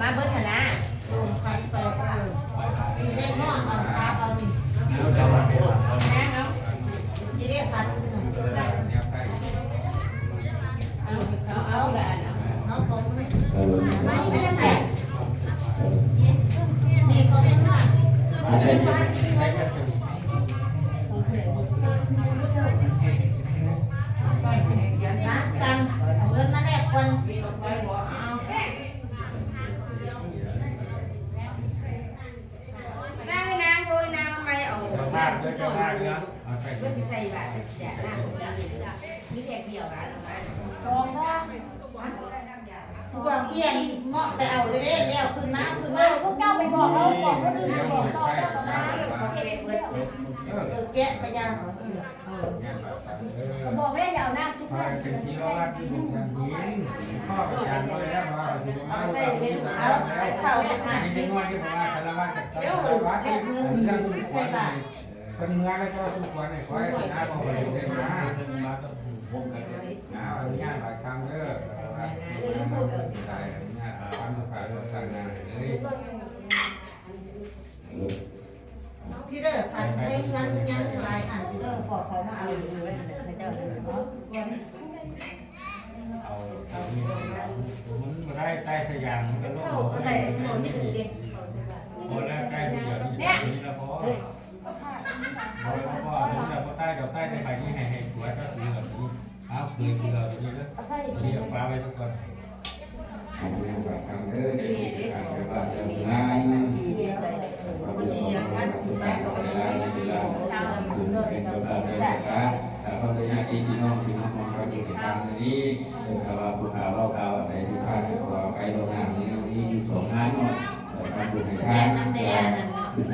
มาเบิ้ลฐานะขันใส่มีได้นอนเอาขาเอาดิยี่ได้ขันเอาละเอาของไม่ได้ไหนนี่เขาเรียกว่าร้านกันเอาเงินมาแลกกันนางโดยนางทำไมเอาภาพด้วยภาพเยอะเพื่อใส่บาตรแจกหน้ามีแขกเดี่ยวกันซองก็บอกเอียนเหมาะไปเอาเลยเดี๋ยวขึ้นมาพวกเจ้าไปบอกเราบอกคนอื่นไปบอกต่อเจ้าต่อมาแกะไปยาวบอกแม่อย่าเอาหน้าทุกท่านเป็นที่เราว่าที่บุกสังหินพ่อประจานก็เลยแล้วมาถึงมาเอาเข้าเลยค่ะนี่เป็นนวดที่ผมว่าคารวะกับคารวะที่เรื่องสุขวัญเป็นเมื่อแล้วก็สุขวัญเนี่ยคอยหน้าของเราได้มามาต้องวงกันเอาง่ายหลายครั้งเด้อได้ง่ายความภาษาเรื่องต่างงานเลย ที่เด้อขันให้ยังหลายอันที่เด้อพอเขามาเอาอยู่ไว้อันนึงให้เจ้าเด้อเอามันมาได้ใต้สยามมันก็โลกได้ไม่ถึงดิพอแล้วใกล้เดียวนี่แล้วพอพอถึงแล้วพอใต้กับใต้ในไปนี่ให้สวยก็คือแบบนี้เอาคือเราตัวนี้แล้วตัวนี้ฟ้าไว้ทุกคนทำงานแบบทำเด้อเด็กการจะบ้านจะงานเป็นตัวเราได้ครับแต่พอระยะที่น้องที่น้องมองเขาติดตามนี้เป็นข่าวผู้ข่าวเล่าข่าวอะไรที่พาดหัวไปโรงงานนี้มีอยู่สองงานเนาะทำบุญให้ทานยังไง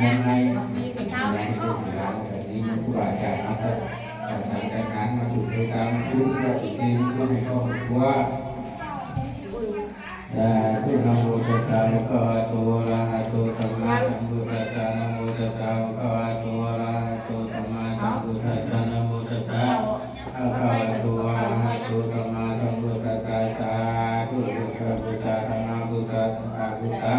ยังไงที่สุดแล้วแต่นี้ผู้บาดเจ็บนะครับทำการงานมาสู่โดยการพูดกับอีกทีก็ให้ครอบครัวสาธุนะโมตัสสะภะคะวะโตอะระหะโตสัมมาสัมพุทธัสสะนะโมตัสสะภะคะวะโตอะระหะโตสัมมาสัมพุทธัสสะนะโมตัสสะภะคะวะโตอะระหะโตสัมมาสัมพุทธัสสะสาธุพุทธบูชาธรรมบูชาสังฆบูชา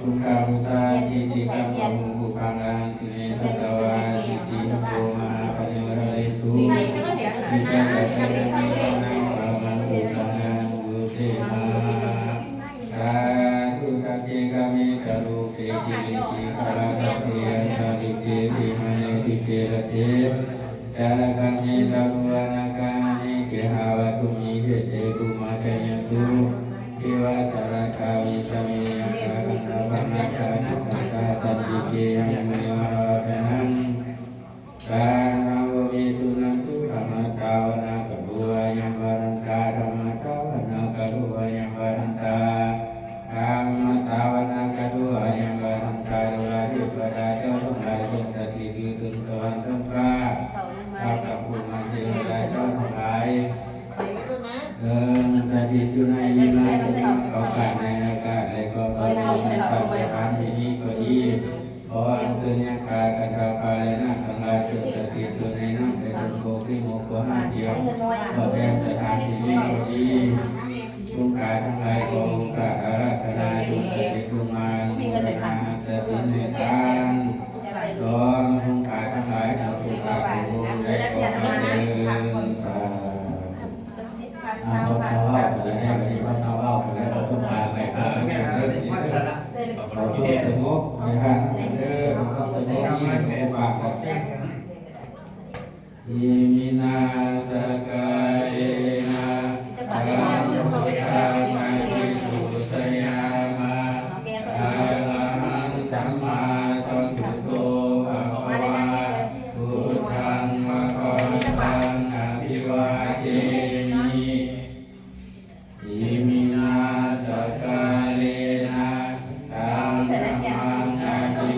พุทธบูชาจิติกัมมังบุพังอันติเนสตวาสิติโกมหาปัญญาเรตุวิจักขะนังนังปะมังสุตังอุเทมาสาธุสักเกกะเมตะโลเกกิริจิคาราตะเพียนสาธิเกติมะเนติเกระเทยะกะเมตะโลอะนะกะเนเกหาวะตุมิเวเตตุมะเตยันตุเทวะสารคาวิสเมยังกะระนะวะนะกะนะกะสะตันติเกยังเมวะระตะนังกานะโวเมตุนันตุธรรมะกาวนะกะบุวะยังวะรันตาธรรมะกาวนะกะบุวะยังวะรันตาธรรมะสาวนะกะบุวะยังวะรันตาโดยอายุปะดาเจ้าทั้งหลายจงสถิตอยู่ถึงสวรรค์ทั้งฟ้าข้าพระผู้มาเทวดาเจ้าทั้งหลายสถิตอยู่ในวิมานในอากาศในอากาศในก็ในปัจจุบันนี้ก็ดีขออัญเชิญยังกายกันตาภายในทั้งหลายจงสถิตอยู่ในน้ำในต้นโพธิโมกข์ห้าเดียวขอแก่สถานที่นี้ก็ดีทุกกายทั้งหลายขอโอกาสอาราธนาจงสถิตลงมามีเงินเลยค่ะสถิตในทางรอมทุกกายทั้งหลายเราทุกกายโอ้ยได้ขอเดินสาภาษาว่าจะได้ไปภาษาว่าแล้วเราต้องมาไปเนี่ยภาษาละเราตัวสงบนะครับเราต้องไปที่โอกาสของเส้นยิมินาสกายนาอามุขานาทิสุสยามาอาลังสัมมาสัมพุทโธภะคะวะพุทธังภะคะวังอภิวาเทมิยิมินาสกายนาธัมมังนาทิ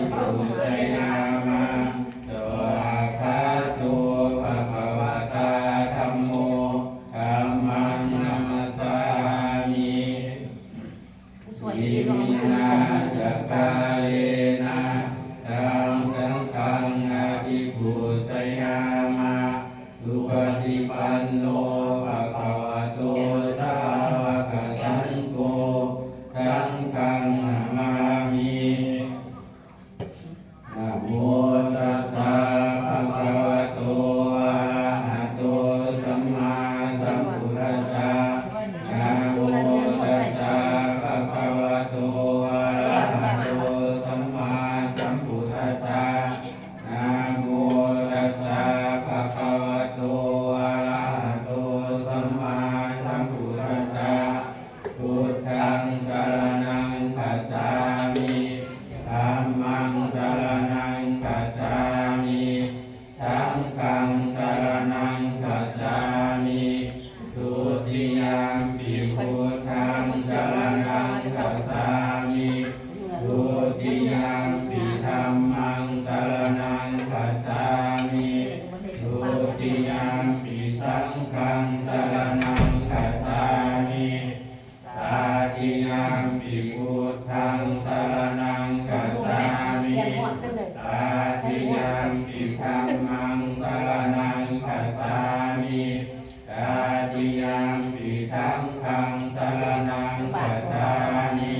ติยัมปิสังฆังสรณังคัจฉามิ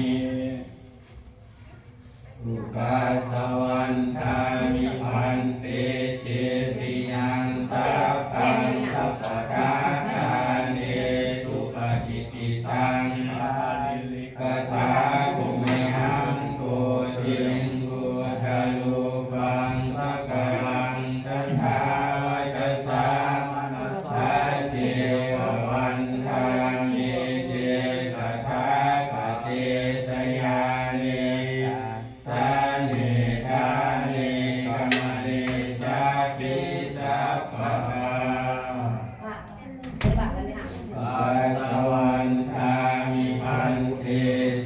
อุปัสสวันตามิพันเตเจติยังสัพพังสัพพทาทานเนสุปฏิปิตังอาดิลิกถาภูเมหังโกติงกุทะลุปังสักกังสัทธาวจัสสามนัสสะเจววันทามิเจตถาคเตสยาเนสาเนทาเนกัมมะเนสาปิสัพพะปัสสวันทามิพันเต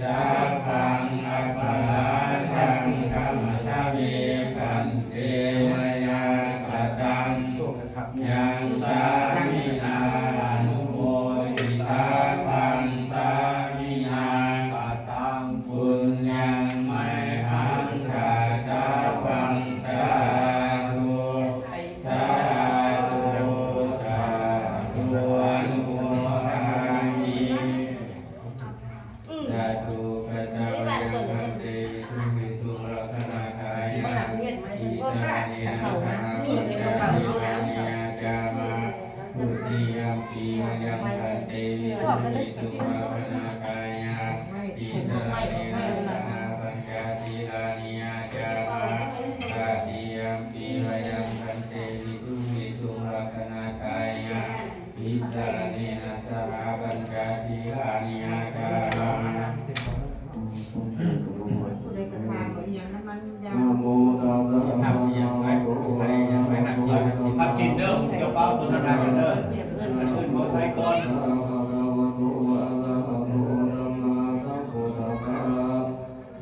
สัพพังอัปปะลาสังคัมมะทะเมพันเตมยากตังยังสามินาอนุโมทิตาพังสามินากตังปุญญังไมหังคาตาพังสาธุสาธุสาธุอนุโมทามิสาธุพระเจ้ายังพันเตสุขิสุรัตนาคายาอิสราเนนะมีในกระเป๋าอยู่แล้วกามาพุทธิยัมปียังพันเตสุขิสุรัตนาคายาอิสราเนนะปัญจศีลานิยจามาตาติยัมปียังพันเตสุขิสุรัตนาคายาอิสราเนนะสหปัญจศีลานิยจามา สุดกระทาก็ยังน้ำมันยา นะโมตัสสะภะคะวะโตอะระหะโตสัมมาสัมพุทธัสสะ พักชินเดิมเดี๋ยวเฝ้าสุนทรนากันเดิมมันขึ้นโมไทยก่อน นะภะคะวะโตอะระหะโตสัมมาสัมพุทธัสสะ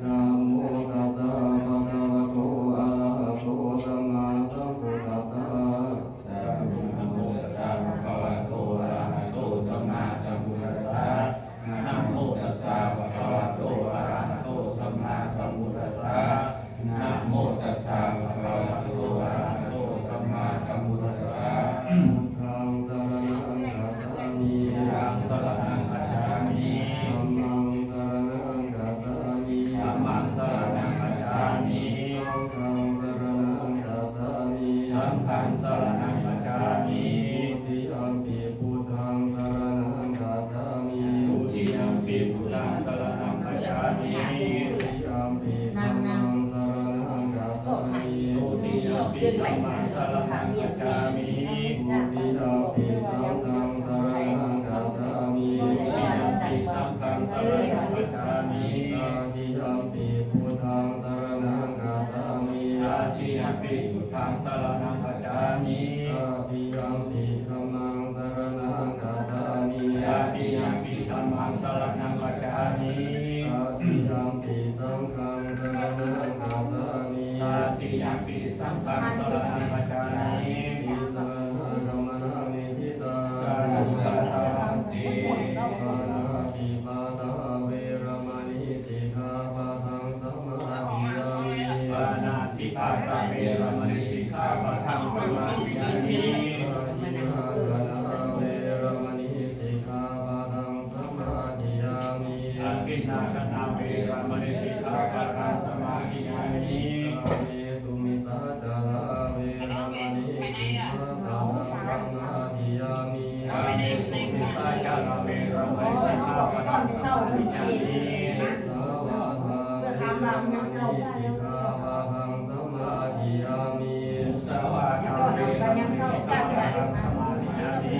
นะโมตัสสะภะคะวะโตอะระหะโตสัมมาสัมพุทธัสสะ นะโมตัสสะภะคะวะโตอะระหะโตสัมมาสัมพุทธัสสะนะโมตัสสะภะคะวะโตอะระหะโตสัมมาสัมพุทธัสสะนะโมตัสสะภะคะวะโตอะระหะโตสัมมาสัมพุทธัสสะ ทางสรณังคัจฉามิ ธังสรณังคัจฉามิ ธัมมังสรณังคัจฉามิ ธัมมังสรณังคัจฉามิ สังฆังสรณังคัจฉามิ สังฆังสรณังคัจฉามิ ทุติยัมปิพุทธังสรณังคัจฉามิ ทุติยัมปิพุทธังสรณังคัจฉามิ ทุติยัมปิธัมมังสรณังคัจฉามิ ทุติยัมปิธัมมังสรณังคัจฉามิ ทุติยัมปิสังฆังสรณังคัจฉามิ ทุติยัมปิสังฆังสรณังคัจฉามิ ตติยัมปิพุทธังสรณังคัจฉามิ ตติยัมปิพุทธังสรณังคัจฉามิ ตติยัมปิธัมมังสรณังคัจฉามิ ตติยัมปิธัมมังสรณังคัจฉามิ ตติยัมปิสังฆังสรณังคัจฉามิ ตติยัมปิสังฆังสรณังคัจฉามิ ติสรณะกัมมนามิทิตา สารสัทธาติ ปานาติปาตาเวรมณีสิกขาปะทังสมาธิยามิ ปานาติปาตาเวรมณีสิกขาปะทังสมาธิยามิ อาทินาทนาเวรมณีสิกขาปะทังสมาธิยามิ อาทินนาคนาเวรมณีสิกขาปะทังสมาธิยามิ อาเมสุมิสาจาราเวรมณีสิกขาปะทังสมาธิยามิ อาเมสุมิสาจาราเวรมณีสิกขาปะทังสมาธิยามิ สาวาทาเวรมณีสิกขาปะทังสมาธิยามิ สวาทาเวรมณีสิกขาปะทังสมาธิยามิ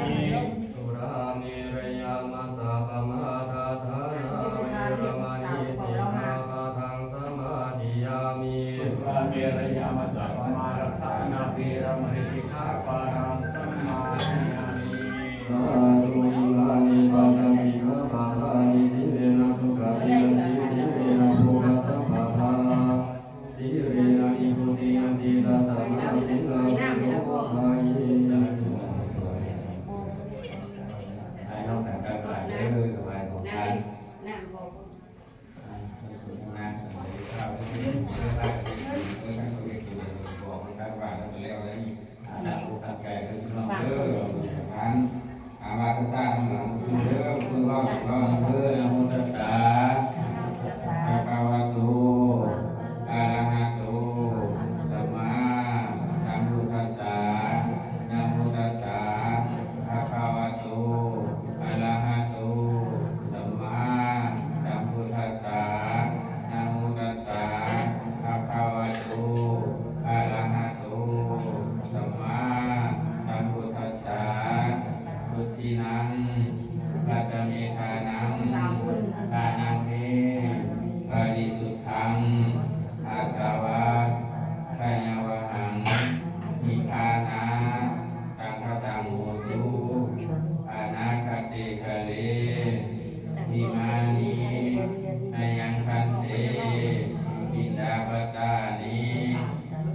สุราเมรยามาสาปมาทาทานาเวรมณีสิกขาปะทังสมาธิยามิ สุราเมรยามัสสะปมารัฏฐานาเวรมณีสิกขาปะทังสมาธิยามิ สาธุอิมานิปัจจสิกขาปะทานิสิเรนะสุขาติยันติสิเรนะโภคสัมปทาสิเรนะนิพุติยันติตัสสะมาสิงาโภคายิ งหลังคือเรื่องคือว่าของเราคือนะโมตัสสะภะคะวะโตอะระหะโตสัมมาสัมพุทธัสสะนะโมตัสสะภะคะวะโตอะระหะโตสัมมาสัมพุทธัสสะนะโมตัสสะภะคะวะโตอะระหะโตสัมมาสัมพุทธัสสะพุทธินังปัตตเมธานังทานังเมปาริสุทธังอาสาวะขยาวหังนิพพานาสังฆสังโฆสุอานาคติกะเลอิมานิอายังคันเตอินดาปตานิ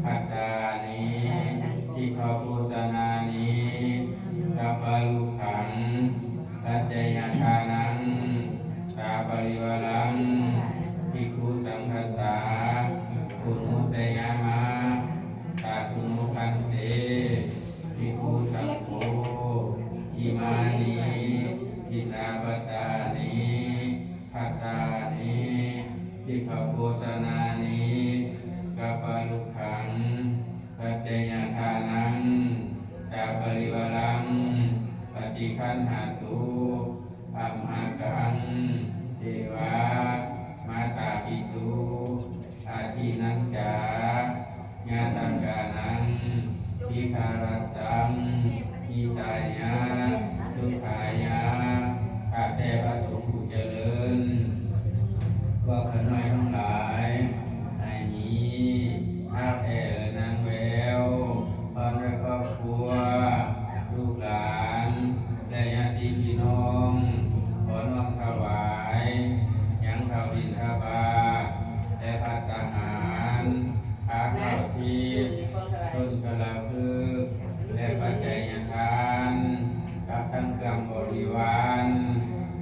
ภัตตานิทิฆโฆสนานิกัปปะลุขังปัจจยทานังชาปริวารังภิกขุสังฆสสาปุนุสยามะสาธุโมคันเตภิกขุสังโฆอิมานิอินดาปตานิภัตตานิทิฆโฆสนานิกัปปะลุขังปัจจยทานังชาปริวารังปฏิคันหาตุธัมมากังเทวะมาตาปิตุอาชีนังจาญาตังกานังทิคารัตตังอิตายะสุขายะข้าแต่พระสงฆ์ผู้เจริญว่าขน้อยทั้งหลายให้มีข้าแต่และนางแววพร้อมด้วยครอบครัวลูกหลานและญาติพี่น้องขอน้อมถวายยังข้าวบิณฑบาตและภัตตาหารข้าวทิพย์ต้นกะลาพึกษ์และปัจจัยทานกับทั้งเครื่องบริวาร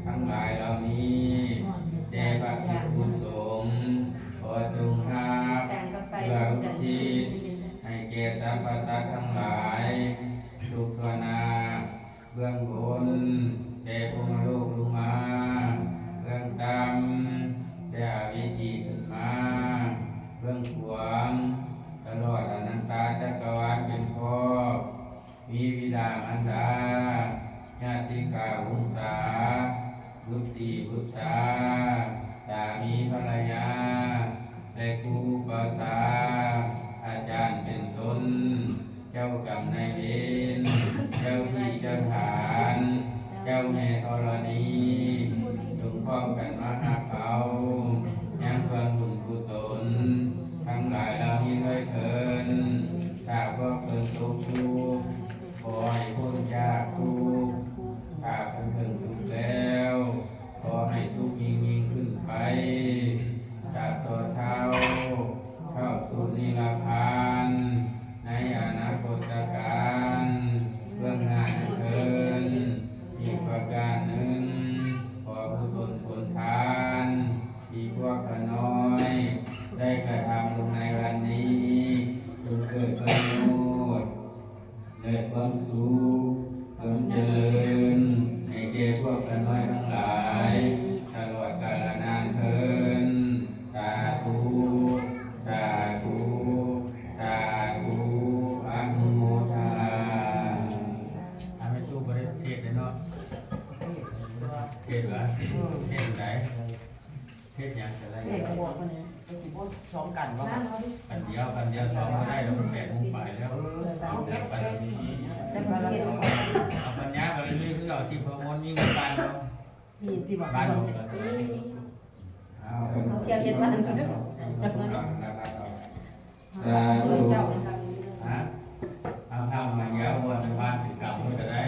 ทั้งหลายเหล่านี้แด่พระภิกษุสงฆ์ขอจงรับเพื่ออุทิศให้แก่สรรพสัตว์ทั้งหลายทุกทั่วหน้าเบื้องบนแด่พรหมโลกลงมาเบื้องต่ำแด่อเวจีขึ้นมาเบื้องขวางตลอดอนันตจักรวาลเป็นพ่อมีบิดามารดาญาติกาวงศาบุตรีบุตราสามีภรรยาและครูบาอาจารย์อาจารย์เป็นต้นเจ้ากรรมนายเวรเจ้าที่เจ้าฐานเจ้าแม่ธรณีจงพร้อมกันมาหาเขายังส่วนบุญกุศลทั้งหลายเหล่านี้ด้วยเถิดถ้าพวกเพิ่นทุกข์ขอให้พ้นจากทุกข์ถ้าเพิ่นถึงสุขแล้วขอให้สุขยิ่งขึ้นไปจากตัวเท้าเข้าสู่นิพพานในอนาคตการเบื้องหน้าเถิดอีกประการหนึ่งขอกุศลผลทานที่พวกข้าน้อยได้กระทำลงในวันนี้จงเกิดประโยชน์และความสุขความเจริญให้แก่พวกข้าน้อยทั้งหลายตลอดกาลนานเถิดสาธุสาธุสาธุอนุโมทนาทำให้ตู้บริเทศได้เนาะเทศเหรอเทศไหนเทศยังจะได้ เด็กบอกคนนี้ไอ้ที่พูดสองกันว่า ปันเดียวสองก็ได้แล้วมัน8 โมงไปแล้วเดี๋ยวไปนี้ แต่พอเรา เอาปัญญาไปเรื่อยๆคือเอาที่พมลมีเงินบ้านเรา มีที่บอก บ้าน ว่า เรา เกี่ยวกับบ้าน สาธุฮะเอาข้าวมาเยอะวันบ้านติดกับมันจะได้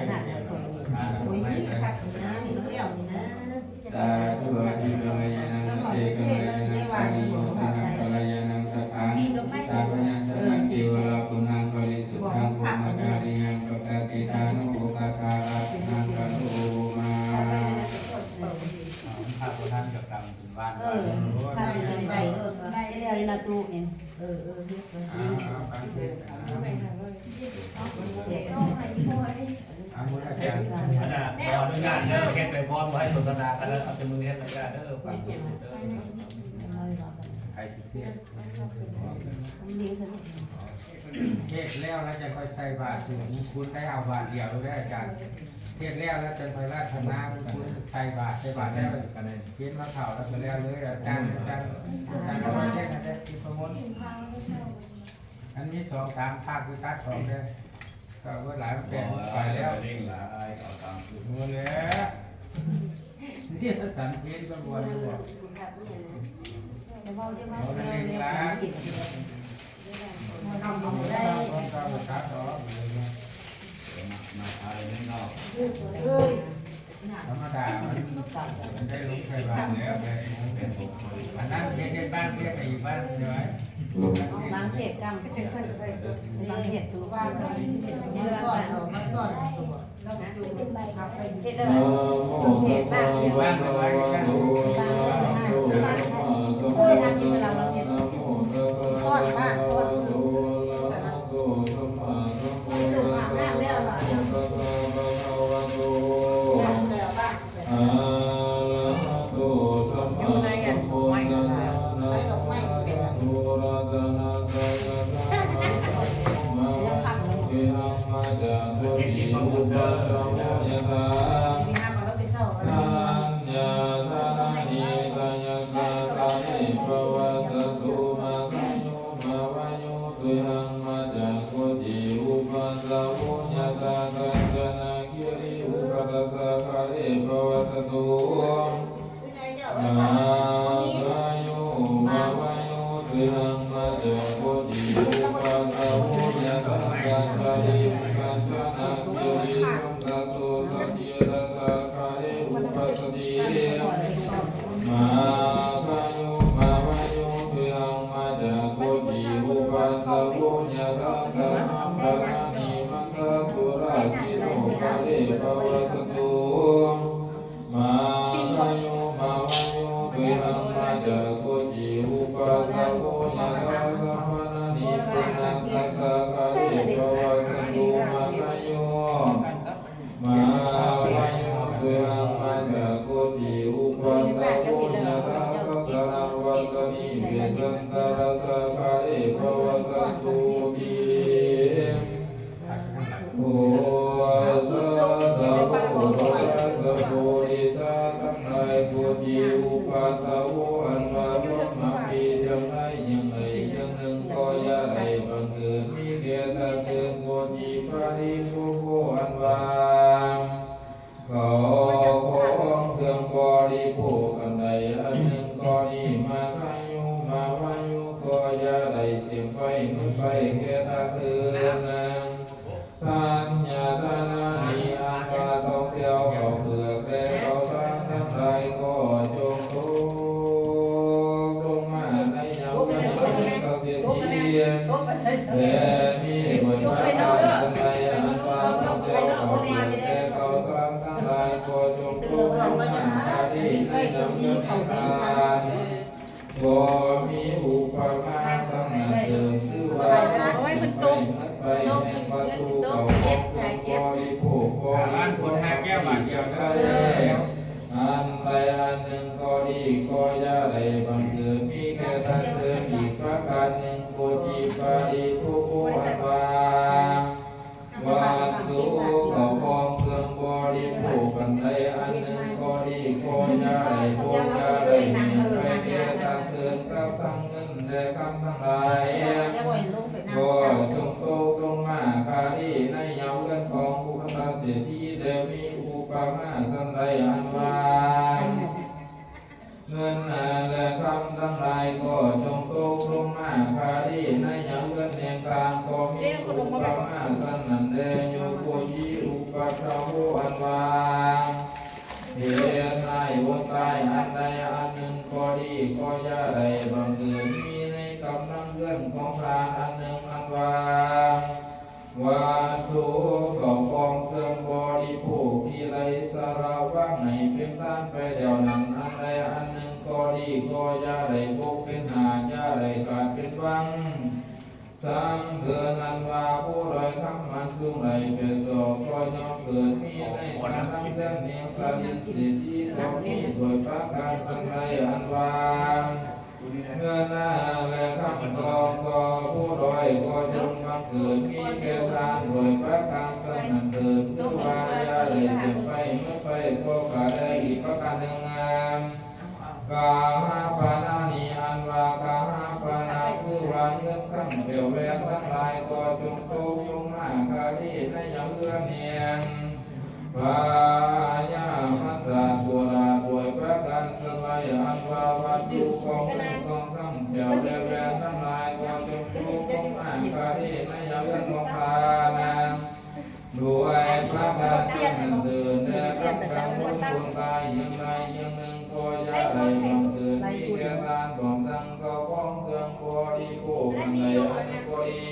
โอ้ยนี่ครับนะนี่เลี้ยวนี่นะ สาธุอธิกรรมยานังเสกรรมยานังปานิโยสังกัลยานังสัทธังตาพยัญชนะเกวลาปุณังปริสุทธังภูมิจาริยังปกติทานุโอกาคาราตินังกัลโอมาข้าพท่านกับกรรมถึงบ้าน ถ้าเป็นไปเลิกไปเรียนนาตูเองเฮ็ดไปเด็ก ขนาดขออนุญาต เด้อเฮ็ดไปพร้อมให้สนทนากันแล้วเอาแต่มือเฮ็ดรายการเด้อฟังเด้อใครสิเทศเทศแล้วแล้วจะค่อยใส่บาตรถึงคุณได้เอาบาตรเดียวได้อาจารย์เทศแล้วแล้วจะไปราชนาคุณใส่บาตรแล้วกันเลยเทศมาเข่าแล้วก็แล้วเลยอาจารย์เอาไว้เทศนะเด้อที่ประมวลอันนี้2-3ภาคคือการ2เด้อก็ว่าหลายแปลงไปแล้วเร่งหลายเอาตามคือหมดแล้วนี่สันเทศก็วนอยู่บ่เอาเร่งหลายทำได้ต้องการตัดออกมาอะไรนี่เนาะธรรมดามันได้ลงใส่บ้านแล้วอันนั้นเฮ็ดบ้านเฮ็ดอีกบ้านใช่ไหมล้างเห็ดกรรมก็จะใส่ไปล้างเห็ดถือว่าก็มันก่อนมันก่อนตัวเราดูครับไปเห็ดอะไรเห็ดบ้างเห็ดบ้างอะไรกันทำที่เวลาเราเห็ดทอดบ้างทอดคือ สังเกิดนันว่าผู้โดยคำมันสูงไหลเป็นโสก็ย่อมเกิดมีในการทั้งเรื่องนี้สลินสิทธิตรงนี้โดยประการสังไรอันว่าเมื่อหน้าและคำกองก็ผู้โดยก็จงบังเกิดมีเกทานโดยประการสังนั้นเกิดทุกวายาเลยเจ็บไปเมื่อไปก็ขาได้อีกประการหนึ่งงามกาหาปานานิอันว่ากาหาปานาคือว่าเงินคำเดียวแหวนทั้งหลายก็จงโตจงมาคาที่ในยังเอื้อเนียงปายามัตตาโบราณโดยประการสมัยอันว่าวัตถุของเงินของคำเดียวแหวนทั้งหลายก็จงโตจงมาคาที่ในยังเอื้อของพานาด้วยพระบาทนั้นเดินเนื้อกับกังวลดวงกายยังไงยังหนึ่งก็ยาไรบังเกิดที่แก่ทานของตั้งก็ป้องเครื่องก็อีโก้กันไหนอันนี้ก็อี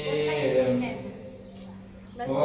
ก็